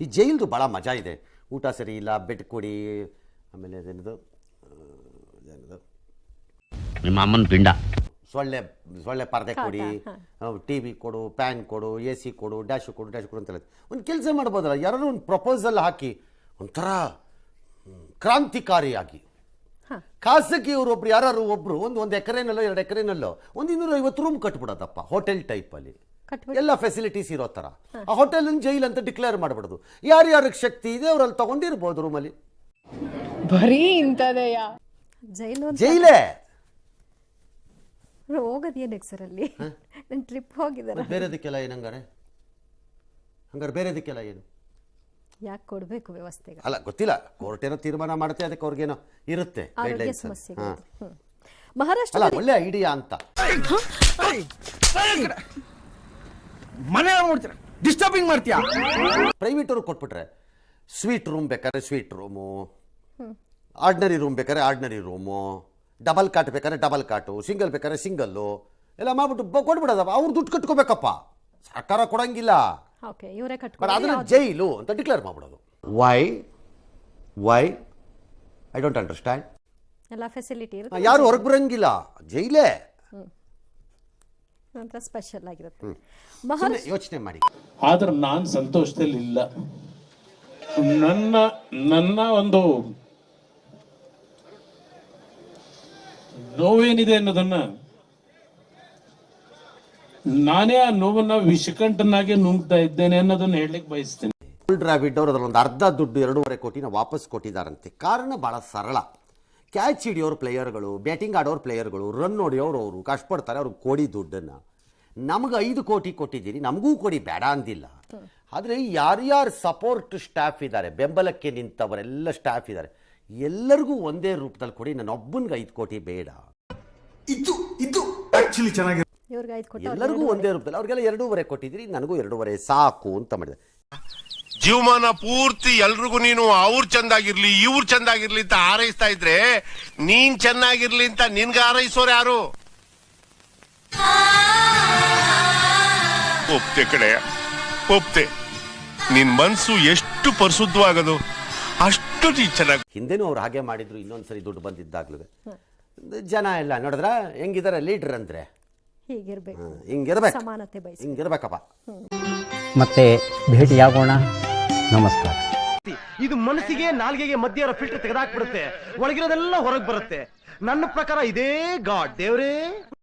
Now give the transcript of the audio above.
ಈ ಜೈಲ್ದು ಭಾಳ ಮಜಾ ಇದೆ. ಊಟ ಸರಿ ಇಲ್ಲ, ಬೆಡ್ ಕೊಡಿ, ಆಮೇಲೆ ಅದೇನದು ನಿಮ್ಮ ಅಮ್ಮನ ಪಿಂಡ, ಸೊಳ್ಳೆ ಪರದೆ ಕೊಡಿ, ಟಿ ವಿ ಕೊಡು, ಪ್ಯಾನ್ ಕೊಡು, ಎ ಸಿ ಕೊಡು, ಡ್ಯಾಶು ಕೊಡು ಅಂತ ಹೇಳಿ ಒಂದು ಕೆಲಸ ಮಾಡ್ಬೋದಲ್ಲ. ಯಾರು ಒಂದು ಪ್ರಪೋಸಲ್ ಹಾಕಿ ಒಂಥರ ಕ್ರಾಂತಿಕಾರಿಯಾಗಿ ಖಾಸಗಿಯವರೊಬ್ರು ಯಾರು ಒಬ್ರು ಒಂದು ಎಕರೆನಲ್ಲೋ 2 ಎಕರೆನಲ್ಲೋ 250 ರೂಮ್ ಕಟ್ಬಿಡೋದಪ್ಪ, ಹೋಟೆಲ್ ಟೈಪಲ್ಲಿ ಎಲ್ಲ ಫೆಸಿಲಿಟೀಸ್ ಇರೋ ಥರ. ಆ ಹೋಟೆಲ್ ಜೈಲ್ ಅಂತ ಡಿಕ್ಲೇರ್ ಮಾಡ್ಬಿಡೋದು. ಯಾರ್ಯಾರಿಗೆ ಶಕ್ತಿ ಇದೆ ಅವರಲ್ಲಿ ತಗೊಂಡಿರ್ಬೋದು ರೂಮಲ್ಲಿ. ಬರೀ ಇಂಥದೆಯಾ ಜೈಲೇ ಹೋಗೋದೇನಕ್ಕೆ ಸರ್ ಅಲ್ಲಿ? ನಾನು ಟ್ರಿಪ್ ಹೋಗಿದ್ದಾರೆ. ಬೇರೆದಕ್ಕೆಲ್ಲ ಏನು ಹಂಗಾರೆ ಬೇರೆದಕ್ಕೆಲ್ಲ ಏನು ಯಾಕೆ ಕೊಡಬೇಕು ವ್ಯವಸ್ಥೆಗೆ? ಅಲ್ಲ ಗೊತ್ತಿಲ್ಲ, ಕೋರ್ಟ್ ಏನೋ ತೀರ್ಮಾನ ಮಾಡುತ್ತೆ, ಅದಕ್ಕೆ ಅವ್ರಿಗೇನೋ ಇರುತ್ತೆ ಗೈಡ್ಲೈನ್ಸ್. ಮಹಾರಾಷ್ಟ್ರ ಅಲ್ಲ ಒಳ್ಳೆ ಐಡಿಯಾ ಅಂತ. ಮನೆ ಡಿಸ್ಟರ್ಬಿಂಗ್ ಮಾಡ್ತೀಯಾ? ಪ್ರೈವೇಟ್ ಅವ್ರಿಗೆ ಕೊಟ್ಬಿಟ್ರೆ ಸ್ವೀಟ್ ರೂಮ್ ಬೇಕಾದ್ರೆ ಸ್ವೀಟ್ ರೂಮು, ಆರ್ಡಿನರಿ ರೂಮ್ ಬೇಕಾದ್ರೆ ಆರ್ಡಿನರಿ ರೂಮು, ಡಬಲ್ ಕಾಟ್ ಬೇಕಾದ್ರೆ ಡಬಲ್ ಕಾಟು, ಸಿಂಗಲ್ ಬೇಕಾದ್ರೆ ಸಿಂಗಲ್ಲು ಎಲ್ಲ ಮಾಡ್ಬಿಟ್ಟು ಕೊಟ್ಬಿಡೋದಪ್ಪ. ಅವ್ರು ದುಡ್ಡು ಕಟ್ಕೋಬೇಕಪ್ಪ, ಸರ್ಕಾರ ಕೊಡಂಗಿಲ್ಲ. ಬಟ್ ಅದನ್ನ ಜೈಲು ಅಂತ ಡಿಕ್ಲೇರ್ ಮಾಡ್ಬಿಡೋದು. Why I don't understand. ಎಲ್ಲ ಫೆಸಿಲಿಟಿ ಯಾರು ಹೊರಗೆ ಬರಂಗಿಲ್ಲ, ಜೈಲೇ ಸ್ಪೆಷಲ್ ಆಗಿರುತ್ತೆ. ಯೋಚನೆ ಮಾಡಿ. ಆದ್ರೆ ನಾನು ಸಂತೋಷದಲ್ಲಿ ಇಲ್ಲ. ನನ್ನ ಒಂದು ನೋವೇನಿದೆ ಅನ್ನೋದನ್ನ ನಾನೇ ಆ ನೋವನ್ನ ವಿಷಕಂಠನಾಗೆ ನುಂಗ್ತಾ ಇದ್ದೇನೆ ಅನ್ನೋದನ್ನ ಹೇಳಲಿಕ್ಕೆ ಬಯಸ್ತೇನೆ. ಡ್ರಾವಿಡ್ ಅವರು ಅದರೊಂದು ಅರ್ಧ ದುಡ್ಡು 2.5 ಕೋಟಿನ ವಾಪಸ್ ಕೊಟ್ಟಿದ್ದಾರಂತೆ. ಕಾರಣ ಭಾಳ ಸರಳ. ಕ್ಯಾಚ್ ಹಿಡಿಯೋರು ಪ್ಲೇಯರ್ಗಳು, ಬ್ಯಾಟಿಂಗ್ ಆಡೋರು ಪ್ಲೇಯರ್ಗಳು, ರನ್ ಹೊಡಿಯೋರು ಅವರು ಕಷ್ಟಪಡ್ತಾರೆ, ಅವ್ರಿಗೆ ಕೊಡಿ ದುಡ್ಡನ್ನು. ನಮಗೆ 5 ಕೋಟಿ ಕೊಟ್ಟಿದ್ದೀರಿ, ನಮಗೂ ಕೊಡಿ, ಬೇಡ ಅಂದಿಲ್ಲ. ಆದರೆ ಯಾರ್ಯಾರು ಸಪೋರ್ಟ್ ಸ್ಟಾಫ್ ಇದ್ದಾರೆ, ಬೆಂಬಲಕ್ಕೆ ನಿಂತವರೆಲ್ಲ ಸ್ಟಾಫ್ ಇದ್ದಾರೆ, ಎಲ್ಲರಿಗೂ ಒಂದೇ ರೂಪದಲ್ಲಿ ಕೊಡಿ. ನನ್ನ ಒಬ್ಬನಿಗೆ 5 ಕೋಟಿ ಬೇಡ. ಇದು ಆಕ್ಚುಲಿ ಚೆನ್ನಾಗಿ ಎಲ್ಲರಿಗೂ ಒಂದೇ ರೂಪದಲ್ಲಿ. ಅವ್ರಿಗೆಲ್ಲ 2.5 ಕೊಟ್ಟಿದ್ದೀರಿ, ನನಗೂ 2.5 ಸಾಕು ಅಂತ ಮಾಡಿದೆ. ಜೀವಮಾನ ಪೂರ್ತಿ ಎಲ್ರಿಗೂ ನೀನು ಅವ್ರು ಚಂದಾಗಿರ್ಲಿ ಇವ್ರು ಚಂದಾಗಿರ್ಲಿ ಅಂತ ಹಾರೈಸ್ತಾ ಇದ್ರೆ ನೀನ್ ಚೆನ್ನಾಗಿರ್ಲಿ ಅಂತ ನಿನ್ಗೆ ಹಾರೈಸೋರು ಯಾರು? ಒಪ್ತೆ ಕಡೆಯ ಒಪ್ತೆ. ನಿನ್ ಮನ್ಸು ಎಷ್ಟು ಪರಿಶುದ್ಧವಾಗದು ಅಷ್ಟು ನೀ ಚೆನ್ನಾಗಿ. ಹಿಂದೆನೂ ಅವ್ರು ಹಾಗೆ ಮಾಡಿದ್ರು. ಇನ್ನೊಂದ್ಸರಿ ದುಡ್ಡು ಬಂದಿದ್ದಾಗ್ಲೂ ಜನ ಎಲ್ಲ ನೋಡಿದ್ರ ಹೆಂಗಿದಾರೆ ಲೀಡರ್ ಅಂದ್ರೆ ಹಿಂಗಿರ್ಬೇಕಪ್ಪ. ಮತ್ತೆ ಭೇಟಿಯಾಗೋಣ. ನಮಸ್ಕಾರ. ಇದು ಮನಸ್ಸಿಗೆ ನಾಲ್ಗೆಗೆ ಮಧ್ಯ ಇರೋ ಫಿಲ್ಟರ್ ತೆಗೆದಾಕ್ಬಿಡುತ್ತೆ, ಒಳಗಿರೋದೆಲ್ಲ ಹೊರಗೆ ಬರುತ್ತೆ. ನನ್ನ ಪ್ರಕಾರ ಇದೇ ಗಾಡ್ ದೇವ್ರೇ.